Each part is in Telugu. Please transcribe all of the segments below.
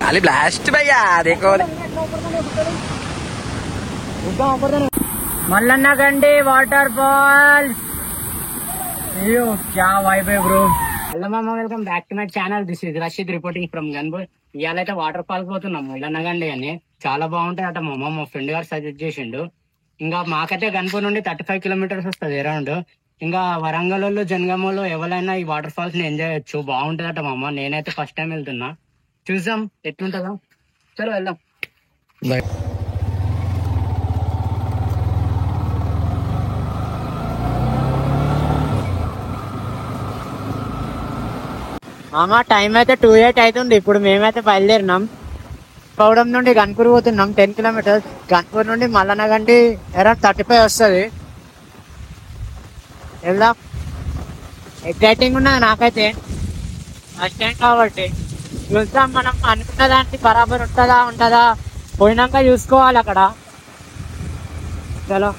खाली ब्लास्ट भैया देखो मल्लन्ना गंडी वाटर फॉल अयो क्या वाइब है ब्रो హలో మామ welcome back to my channel this is Rasheed reporting from Ganboy ఇవాళైతే వాటర్ ఫాల్ పోతున్నాం మల్లన్నగండి అని చాలా బాగుంటాయి అట మామ మా ఫ్రెండ్ గారు సజెస్ట్ చేసిండు ఇంకా మాకైతే గన్పూర్ నుండి 35 కిలోమీటర్స్ వస్తుంది అరౌండ్ ఇంకా వరంగల్ జనగామలో ఎవరైనా ఈ వాటర్ ఫాల్స్ ని ఎంజాయ్ చేయొచ్చు బాగుంటది అట మామ నేనైతే ఫస్ట్ టైం వెళ్తున్నా చూసాం ఎట్లుంటుందో చలో వెళ్దాం మామా టైం అయితే 2:08 అవుతుంది ఇప్పుడు మేమైతే బయలుదేరినాం పౌడం నుండి గన్పూర్ పోతున్నాం 10 కిలోమీటర్స్ గన్పూర్ నుండి మల్లన్నగండి అరౌండ్ 35 వస్తుంది వెళ్దాం ఎగ్జైటింగ్ ఉన్నది నాకైతే ఫస్ట్ టైం కాబట్టి చూద్దాం మనం అనుకున్న దానికి బరాబర్ ఉంటుందా పోయినాక చూసుకోవాలి అక్కడ చలో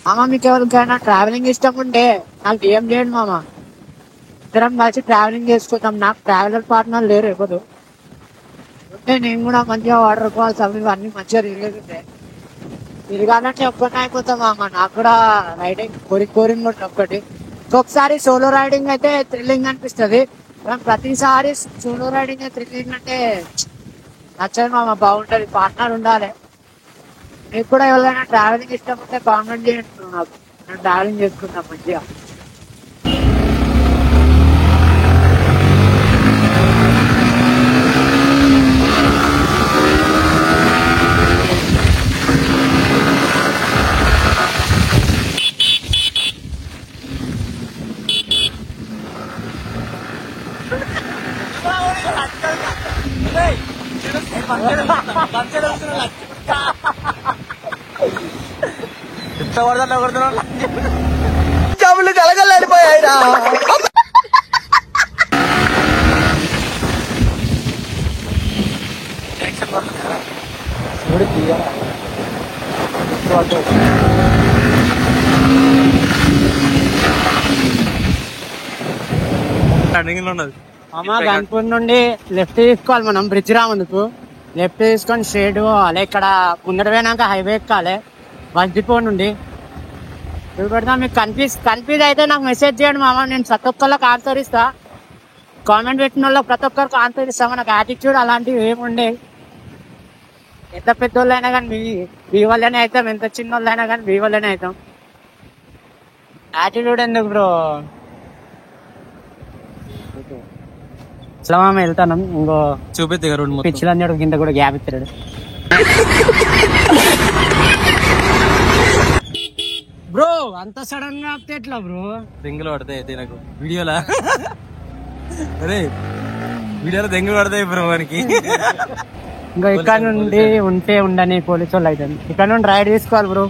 మామ మీకు ఎవరికైనా ట్రావెలింగ్ ఇష్టం ఉంటే నాకు ఏం చేయండి మామ ఇద్దరం కలిసి ట్రావెలింగ్ చేసుకుంటాం నాకు ట్రావెలర్ పార్ట్నర్ లేరు ఎప్పుడు ఉంటే నేను కూడా మంచిగా వాటర్ ఫాల్స్ అవి అన్ని మంచిగా తిరగాలంటే ఒక్కటే అయిపోతాం మామ నాకు కూడా రైడింగ్ కోరింగ్ కూడా ఒక్కటి ఇంకొకసారి సోలో రైడింగ్ అయితే థ్రిల్లింగ్ అనిపిస్తుంది ప్రతిసారి సోలో రైడింగ్ థ్రిల్లింగ్ అంటే నచ్చదు మామ బాగుంటది పార్ట్నర్ ఉండాలి మీకు కూడా ఎవరైనా ట్రావెలింగ్ ఇష్టం ఉంటే కామెంట్ చేయండి నాకు నేను ట్రావెలింగ్ చేసుకుంటాం మంచిగా చెవులు కలగలేడిపోయాయిరా అమ్మా గన్పూర్ నుండి లెఫ్ట్ తీసుకోవాలి మనం బ్రిడ్జ్ రాముందుకు లెఫ్ట్ తీసుకొని స్ట్రేట్ పోవాలి ఇక్కడ ముందర పోయినాక హైవే ఎక్కాలి బస్ డిపో నుండి పెడతా మీకు కన్ఫ్యూజ్ అయితే నాకు మెసేజ్ చేయండి మామ నేను ప్రతి ఒక్కళ్ళకి ఆన్సర్ ఇస్తా కామెంట్ పెట్టిన వాళ్ళకి ప్రతి ఒక్కరికి ఆన్సర్ ఇస్తా మనకు యాటిట్యూడ్ అలాంటివి ఏముండే ఎంత పెద్దోళ్ళు అయినా కానీ మీ వల్లనే అవుతాం ఎంత చిన్న వాళ్ళు అయినా కానీ మీ వల్లనే అవుతాం యాటిట్యూడ్ ఎందుకు బ్రో అసలు మామ వెళ్తాను ఇంకో చూపిద్ది పిచ్చిలందరూ కింద కూడా గ్యాప్ ఇస్తాడు బ్రో అంత సడన్ గా ఆపితే ఎట్లా బ్రో దెంగులు పడతాయి అయితే నాకు వీడియోలా అరే వీడియోలో దెంగులు పడతాయి బ్రో మనకి ఇంకా ఇక్కడ నుండి ఉంటే ఉండని పోలీసు వాళ్ళు అయితే ఇక్కడ నుండి రైడ్ తీసుకోవాలి బ్రో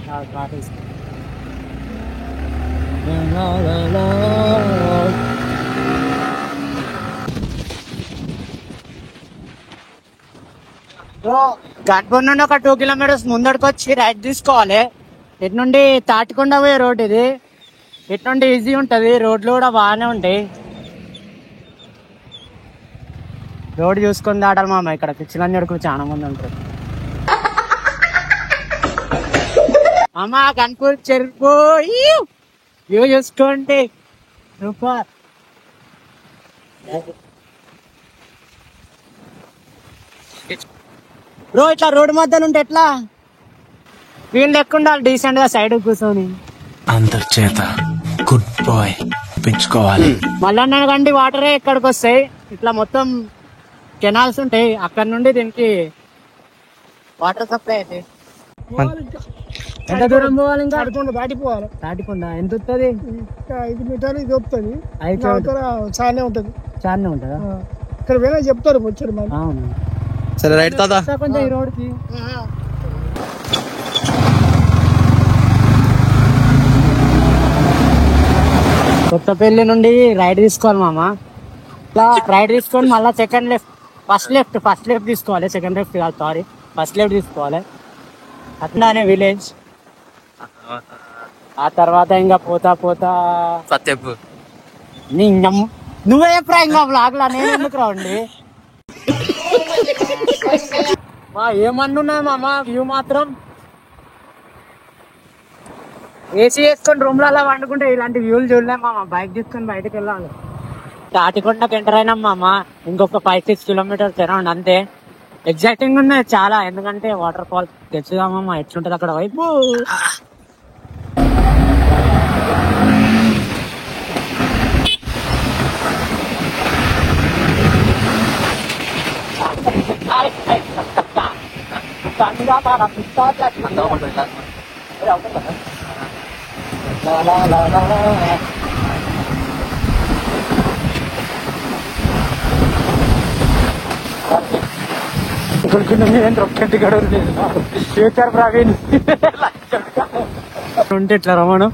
గన్పూర్ నుండి ఒక 2 కిలోమీటర్స్ ముందడికి వచ్చి రైట్ తీసుకోవాలి ఇటు నుండి తాటికొండ పోయే రోడ్ ఇది ఇటు నుండి ఈజీ ఉంటది రోడ్లు కూడా బాగానే ఉంటాయి రోడ్ చూసుకొని దాటాలి మామ ఇక్కడ పిచ్చిలంజడుకు చాలా మంది ఉంటారు అమ్మ గన్పూర్ చెరుకు వ్యూ చూసుకోండి సూపర్ బ్రో ఇట్లా రోడ్డు మధ్యలో ఉంటే ఎట్లా వీళ్ళు లేకుండా డీసెంట్ గా సైడ్ కూర్చొని అందరి చేత గుడ్ బాయ్ పెంచుకోవాలి మల్లన్నగండి వాటరే ఇక్కడికి వస్తాయి ఇట్లా మొత్తం కెనాల్స్ ఉంటాయి అక్కడ నుండి దీనికి వాటర్ సప్లై అయితే ఎంత దూరం పోవాలి ఇంకా దాటిపోండా ఎంత వస్తుంది 5 మీటర్లు ఇది వస్తుంది చాలానే ఉంటది చాలానే ఉంటుందా ఇక్కడ పోయినా చెప్తారు వచ్చారు మరి అవును సరే రైట్ తాత కొంచెం ఈ రోడ్కి కొత్తపల్లి నుండి రైడ్ తీసుకోవాలి మామ ఇట్లా రైడ్ తీసుకొని మళ్ళీ సెకండ్ లెఫ్ట్ ఫస్ట్ లెఫ్ట్ తీసుకోవాలి సెకండ్ లెఫ్ట్ కాదు సారీ ఫస్ట్ లెఫ్ట్ తీసుకోవాలి అట్లానే విలేజ్ ఆ తర్వాత ఇంకా పోతా పోతా చెప్పు. నువ్వే ఎప్పుడు ఇంకా బ్లాగ్ లా నేను ఎందుకు రావండి ఏమన్నున్నాయి మామ వ్యూ మాత్రం ఏసీ వేసుకొని రూమ్ లో అలా వండుకుంటే ఇలాంటి వ్యూలు చూడలేం మామ. బైక్ తీసుకొని బయటకు వెళ్ళాలి. తాటికొండకి ఎంటర్ అయినాం మామ. ఇంకొక 5-6 కిలోమీటర్స్ అరౌండ్ అంతే. ఎగ్జైటింగ్ ఉన్నాయి చాలా, ఎందుకంటే వాటర్ ఫాల్ తెచ్చుదామమ్మా ఎట్లుంటది అక్కడ వైపు. ఫ్యూచర్ ప్రవీణ్ ఉంటే ఇట్లా రమణం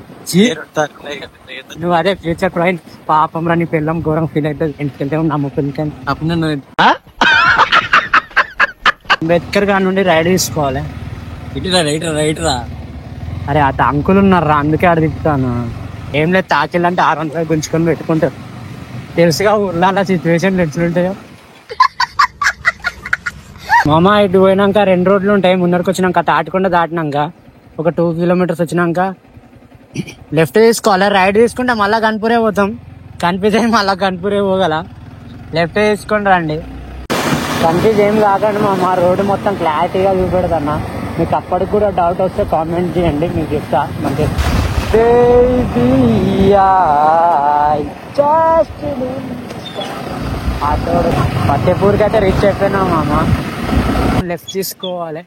నువ్వు అదే ఫ్యూచర్ ప్రవీణ్. పాపం రా నీ పిల్లం ఘోరం ఫీల్ అవుతుంది. ఇంటికెళ్తే నమ్ము పిల్లకని అంబేద్కర్ గారి నుండి రైడ్ తీసుకోవాలి. రైట్ రా. అరే అత అంకులు ఉన్నారా అందుకే ఆడ తిప్పుతాను. ఏం లేదు తాకిళ్ళంటే 600 గుంజుకొని పెట్టుకుంటారు. తెలుసుగా ఊర్లో అలా సిచ్యువేషన్ ఎట్లుంటాయో. మామ ఇటు పోయినాక 2 రోడ్లు ఉంటాయి. ముందరికి వచ్చినాక తాటికొండ దాటినాక ఒక 2 కిలోమీటర్స్ వచ్చినాక లెఫ్ట్ తీసుకోవాలి. రైట్ తీసుకుంటే మళ్ళా కన్పూరే పోతాం. కన్ఫ్యూజ్ అయ్యి మళ్ళా కన్పూరే పోగల. లెఫ్ట్ తీసుకొని రండి. కన్ఫ్యూజ్ ఏం కాకండి మామ. రోడ్డు మొత్తం క్లారిటీగా చూపెడతాను. మీకు అప్పటికి కూడా డౌట్ వస్తే కామెంట్ చేయండి, మీకు చెప్తా. మంచి ఫతేపూర్కి అయితే రీచ్ అయిపోయినా మామ. లెఫ్ట్ తీసుకోవాలి.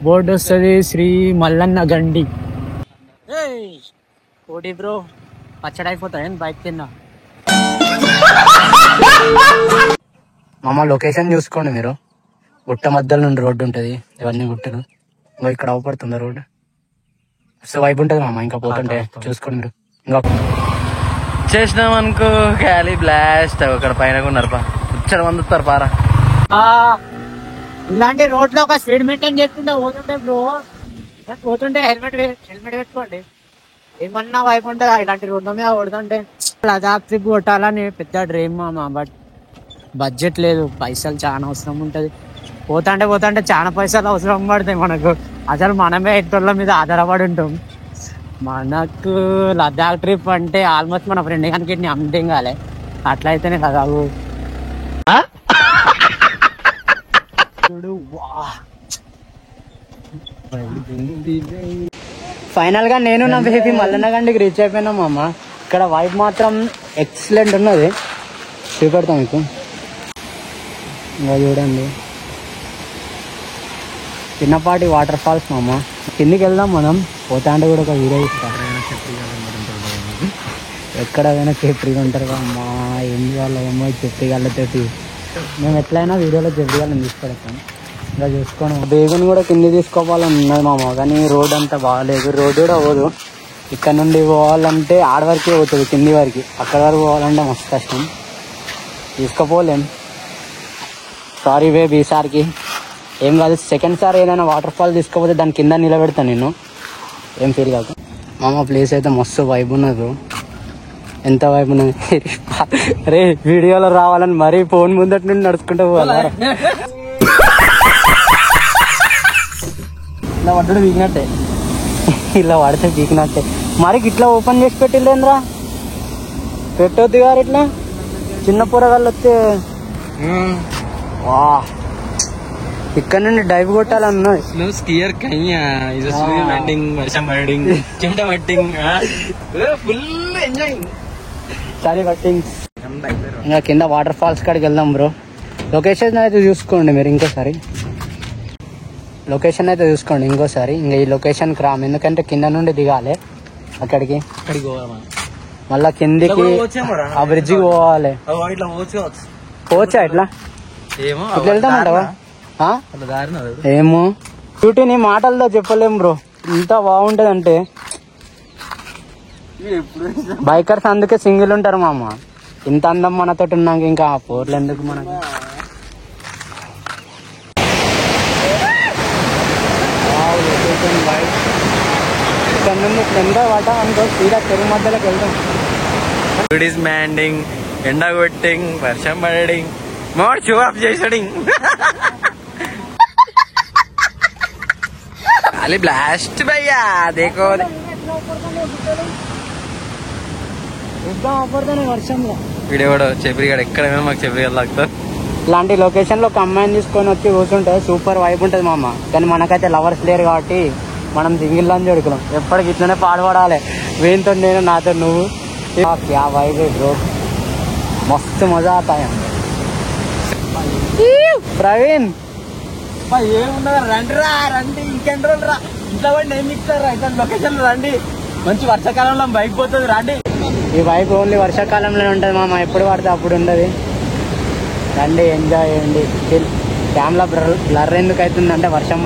బోర్డు వస్తుంది శ్రీ మల్లన్న గండి. ఓడి బ్రో పచ్చడి అయిపోతాయి బైక్ తిన్నా. మామ లొకేషన్ చూసుకోండి మీరు. గుట్ట మధ్యలో నుండి రోడ్డు ఉంటది. ఇవన్నీ గుట్టలు. ఇంకా ఇక్కడ అవపడుతుంది రోడ్డు. సో వైపు ఉంటది మామ. ఇంకా పోతుంటే చూసుకోండి మీరు. ఇంకా చేసినాం అనుకో ఖాళీ బ్లాస్ట్. అక్కడ పైన ఉన్నారు ముచ్చట మంది వస్తారు పారా. ఇలాంటి రోడ్ లో ఒక స్పీడ్ మెయింటైన్ చేసుకుంటే పోతుంటే బ్రో. పోతుంటే హెల్మెట్ పెట్టుకోండి. ఏమన్నా వైపు ఉంటుంది ఇలాంటి రోడ్ల మీద కొడుతుంటే. లదాఖ్ ట్రిప్ కొట్టాలని పెద్ద డ్రీమ్ మామ. బట్ బడ్జెట్ లేదు, పైసలు చాలా అవసరం ఉంటది. పోతుంటే చాలా పైసలు అవసరం పడతాయి మనకు. అసలు మనమే ఎట్టోళ్ళ మీద ఆధారపడి ఉంటాం. మనకు లదాఖ్ ట్రిప్ అంటే ఆల్మోస్ట్ మన ఫ్రెండ్ కనుక అమ్మింగ్ కాలే. అట్లయితేనే కదా ఫైనల్ గా నేను నా బేబీ మల్లన్నగండికి రీచ్ అయిపోయినాం అమ్మ. ఇక్కడ వైబ్ మాత్రం ఎక్సలెంట్ ఉన్నది. చూపెడతాం మీకు. ఇంకా చూడండి చిన్నపాటి వాటర్ ఫాల్స్ మామ. కిందికి వెళ్దాం మనం. పోతా అంటే కూడా ఒక వీడియో ఇస్తాం. ఎక్కడైనా చెట్రీగా ఉంటారు అమ్మా. ఏం చేయాలో ఏమో చెట్రీగాళ్ళతోటి. మేము ఎట్లయినా వీడియోలో చెట్రీగాళ్ళని తీసుకెళ్తాం. ఇంకా చూసుకోండి. బేగుని కూడా కింది తీసుకోవాలని ఉన్నది మామ. కానీ రోడ్ అంతా బాగాలేదు. రోడ్ కూడా పోదు. ఇక్కడ నుండి పోవాలంటే ఆడ వరకే పోతుంది, కింది వరకు. అక్కడ వరకు పోవాలంటే మస్తు కష్టం. తీసుకుపోలేం. Sorry babe. ఈసారికి ఏం కాదు. సెకండ్ సారి ఏదైనా వాటర్ ఫాల్ తీసుకోపోతే దాని కింద నిలబెడతాను నేను. ఏం ఫీల్ కాదు మామ. ప్లేస్ అయితే మస్తు వైబ్ ఉన్నది బ్రో. ఎంత వైబ్ ఉన్నది. అరే వీడియోలో రావాలని మరీ ఫోన్ ముందటి నుండి నడుచుకుంటూ పోవాలి. ఇలా పడ్డాడు వీకినట్టే. ఇలా పడితే వీకినట్టే. మరి ఇట్లా ఓపెన్ చేసి పెట్టిల్లేంద్రా. పెట్టొద్దు గారు ఇట్లా. చిన్న పొరగాళ్ళు వస్తే వా ఇక్కడ నుండి డైవ్ కొట్టాలన్నా. స్కియర్ ఫుల్ ఎంజాయ్. సరే కట్టింగ్. ఇంకా కింద వాటర్ ఫాల్స్ కాడికి వెళ్దాం బ్రో. లొకేషన్ అయితే చూసుకోండి మీరు ఇంకోసారి. లొకేషన్ అయితే చూసుకోండి ఇంకోసారి. ఇంకా ఈ లొకేషన్కి రాము, ఎందుకంటే కింద నుండి దిగాలి అక్కడికి. మళ్ళా కిందికి ఆ బ్రిడ్జికి పోవాలి. పోవచ్చా ఇట్లా? ఇట్లా వెళ్తామంటావా? ఏమో బ్యూటీ నీ మాటలతో చెప్పలేం బ్రో. ఇంత బాగుంటది అంటే. బైకర్స్ అందుకే సింగిల్ ఉంటారు మామ. ఇంత అందం మనతోటి ఉన్నాక ఇంకా పోర్లు ఎందుకు మనకి. ఇక్కడ నుండి ఎంత పడ్డాం అనుకో సీదా చెరువు మధ్యలోకి వెళ్తాం. ఇట్ ఈస్ మ్యాండింగ్, ఎండ కొట్టింగ్, వర్షం పడడింగ్, మోర్ షో ఆఫ్ చేసడింగ్. ఖాళీ బ్లాస్ట్ భయ్యా దేకో. వర్షంలో వీడియో కూడా చెబ్రిగాడు ఎక్కడైనా మాకు చెబ్రిగా లాగుతారు. ఇలాంటి లొకేషన్ లో ఒక అమ్మాయిని తీసుకొని వచ్చి కూర్చుంటే సూపర్ వైబ్ ఉంటుంది మామ. కానీ మనకైతే లవర్స్ లేరు కాబట్టి మనం సింగిల్ అని చూడుకున్నాం. ఎప్పటికి ఇట్లనే పాడుపడాలి, వీనితో నేను నాతో నువ్వు. క్యా వైబ్ బ్రో, మస్తు మజా ఆతాయా. ప్రవీణ్ ఏమున్నదా, రండి రా రండి, ఇంకెన్ని రోజులు రా, ఇంట్లో పడి ఏం మిక్తారా, ఇట్లా లొకేషన్ రండి. మంచి వర్షాకాలంలో బైక్ పోతుంది రండి. ఈ వైబ్ ఓన్లీ వర్షాకాలంలోనే ఉంటుంది మామ, ఎప్పుడు పడితే అప్పుడు ఉండదు. రండి ఎంజాయ్ చేయండి. కెమెరా బ్లర్ ఎందుకు అవుతుందంటే వర్షం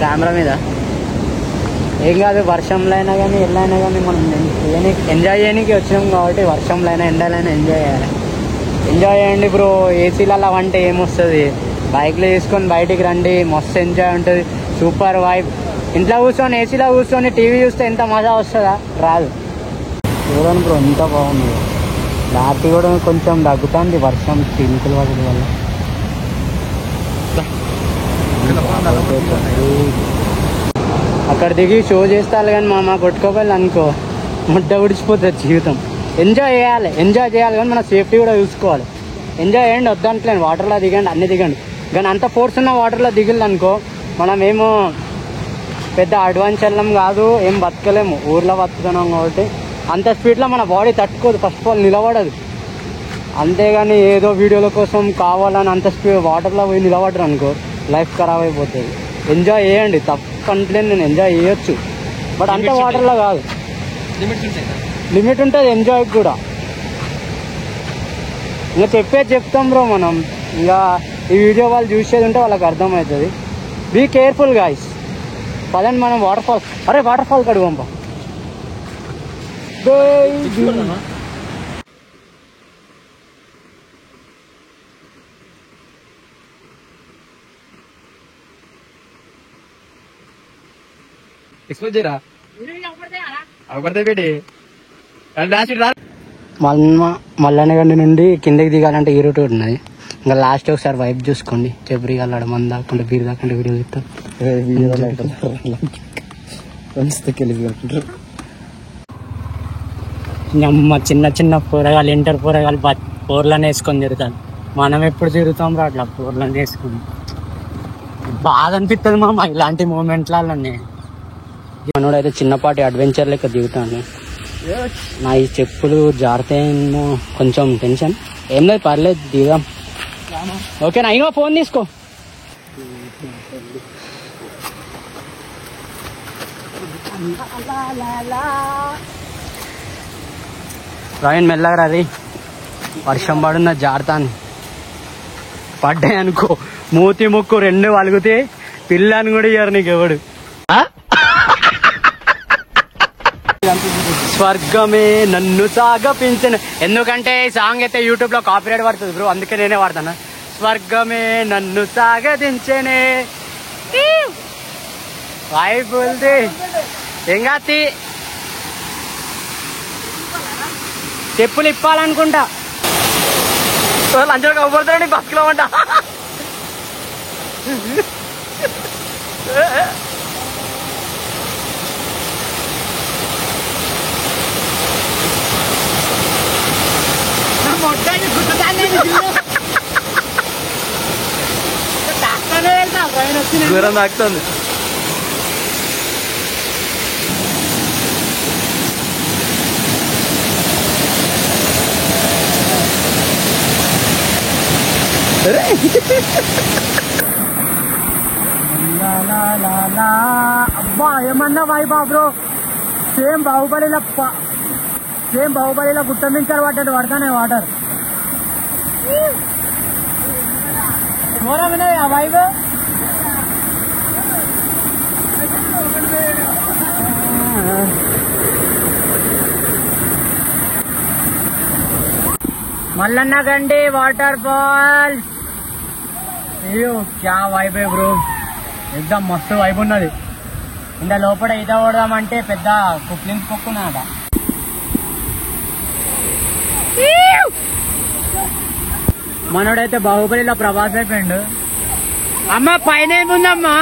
కెమెరా మీద. ఏం కాదు, వర్షంలో అయినా కానీ ఎల్లైనా కానీ మనం ఎంజాయ్ చేయడానికి వచ్చినాం కాబట్టి వర్షంలో అయినా ఎండలో అయినా ఎంజాయ్ చేయాలి. ఎంజాయ్ చేయండి బ్రో. ఏసీలలో అంటే ఏమొస్తుంది, బైక్లో తీసుకొని బయటికి రండి, మస్తు ఎంజాయ్ ఉంటుంది, సూపర్ వైబ్. ఇంట్లో కూర్చొని ఏసీలో కూర్చొని టీవీ చూస్తే ఎంత మజా వస్తుందా, రాదు. చూడండి బ్రో ఎంత బాగుంది. రాత్రి కూడా కొంచెం దగ్గుతుంది వర్షం చినుకులు పడడం వల్ల. అక్కడ దిగి షో చేస్తారు కానీ మామ కొట్టుకోవాలి అనుకో ముడ్డ ఉడిచిపోతుంది జీవితం. ఎంజాయ్ చేయాలి కానీ మన సేఫ్టీ కూడా చూసుకోవాలి. ఎంజాయ్ చేయండి, వద్దంటలేను, వాటర్లో దిగండి, అన్ని దిగండి. కానీ అంత ఫోర్స్ ఉన్న వాటర్లో దిగిల్లు అనుకో మనం ఏమో పెద్ద అడ్వాన్చర్లం కాదు, ఏం బతకలేము, ఊర్లో బతుకుతున్నాం కాబట్టి అంత స్పీడ్లో మన బాడీ తట్టుకోదు, ఫస్ట్ ఆఫ్ ఆల్ నిలబడదు. అంతేగాని ఏదో వీడియోల కోసం కావాలని అంత స్పీడ్ వాటర్లో పోయి నిలబడరు అనుకో లైఫ్ ఖరాబ్ అయిపోతుంది. ఎంజాయ్ చేయండి, తప్పంటలేను, నేను ఎంజాయ్ చేయొచ్చు, బట్ అంత వాటర్లో కాదు, లిమిట్ ఉంటుంది ఎంజాయ్ కూడా. ఇంకా చెప్తాం బ్రో మనం. ఇక ఈ వీడియో వాళ్ళు చూసేది ఉంటే వాళ్ళకి అర్థమవుతుంది. Be careful guys. పదండి మనం వాటర్ ఫాల్, అరే వాటర్ ఫాల్ కడుగు పంప. మల్లనగండి నుండి కిందకి దిగాలంటే ఈ రూట్ ఉన్నది. ఇంకా లాస్ట్ ఒకసారి వైప్ చూసుకోండి. చెబ్రి వెళ్ళాడు, మన దాకుండా బీరు దాకుండా వీడియో తీస్తాం. చిన్న చిన్న కూరగాయలు, ఇంటర్ కూరగాయలు పోర్లను వేసుకొని తిరుగుతాను. మనం ఎప్పుడు తిరుగుతాం రా అట్లా పోర్లను వేసుకొని. బాగా అనిపిస్తుంది మామ ఇలాంటి మూమెంట్లన్నీ. మనోడు అయితే చిన్నపాటి అడ్వెంచర్ లెక్క దిగుతాను. నా ఈ చెప్పులు జారితేమో కొంచెం టెన్షన్. ఏం లేదు, పర్లేదు, దిగాం. ఓకేనా? అయినా ఫోన్ తీసుకో. రాయన్ మెల్లగా రది, వర్షం పడున్న జారుతాను. పడ్డాయి అనుకో మూతి ముక్కు రెండు వలుగుతే పిల్లని కూడా ఇయ్యారు నీకు ఎవడు. స్వర్గమే నన్ను సాగపించను. ఎందుకంటే ఈ సాంగ్ అయితే యూట్యూబ్ లో కాపీరైట్ పడుతుంది బ్రో, అందుకే నేనే వాడతాను. స్వర్గమే నన్ను సాగదించనే వైపుల్ది ఎంగాతి చెప్పులు ఇప్పాలనుకుంటా. లంచం కవ్వబడతాడు బస్సులో ఉంటా. దూరం తాకుతుంది. అబ్బా ఏమన్నా వైబా బ్రో, సేమ్ బాహుబలిలో గుట్ట మించారు పడ్డాడు, పడతానే వాటర్. ఘోరం వినయ్ ఆ వైబ్. మల్లన్నగండి water falls. అయ్యో క్యా వైబ్ బ్రో, एकदम మస్తు వైబ్ ఉన్నది. ఇంత లోపల ఈత కొడదామంటే పెద్ద కుప్లింగ్ కొక్కున్నాడ. మనోడైతే బాహుబలిలో ప్రభాస్ అయిపోయిండు. అమ్మ పైన ఏముందమ్మా?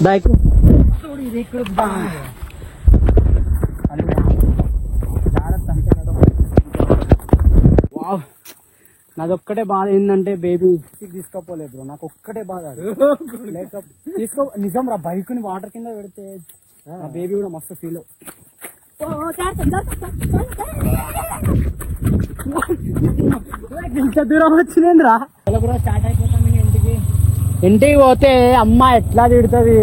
బైక్ నాదొక్కటే బాధ ఏంటంటే బేబీ తీసుకోపోలేదు బ్రో. నాకు ఒక్కటే బాధ తీసుకో. నిజం రా, బైక్ ని వాటర్ కింద పెడితే ఆ బేబీ కూడా మస్తు ఫీల్. ఇంత దూరం వచ్చింది రా. బ్రో స్టార్ట్ అయిపోతాం ఇంటికి. ఇంటికి పోతే అమ్మ ఎట్లా తిడుతుంది.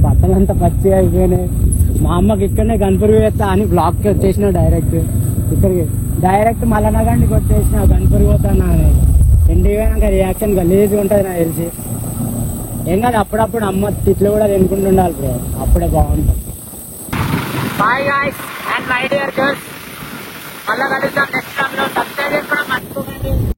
బట్టలంతా పచ్చి అయిపోయినాయి. మా అమ్మకి ఇక్కడనే గన్పూర్ పోతా అని బ్లాక్ కి వచ్చేసిన డైరెక్ట్. ఇక్కడికి డైరెక్ట్ మల్లనగండికి వచ్చేసిన గన్పూర్ పోతాను అని. ఇంటికి పోయినాక రియాక్షన్ గలీజ్గా ఉంటుంది నాకు తెలిసి. ఏం కాదు, అప్పుడప్పుడు అమ్మ తిట్లు కూడా తినుకుంటుండాలి బ్రో, అప్పుడే బాగుంటుంది. Bye guys and my dear girls, మళ్ళీ కలుద్దాం నెక్స్ట్ టైం లో. సబ్స్క్రైబ్ చేసుకోవడం మర్చిపోకండి.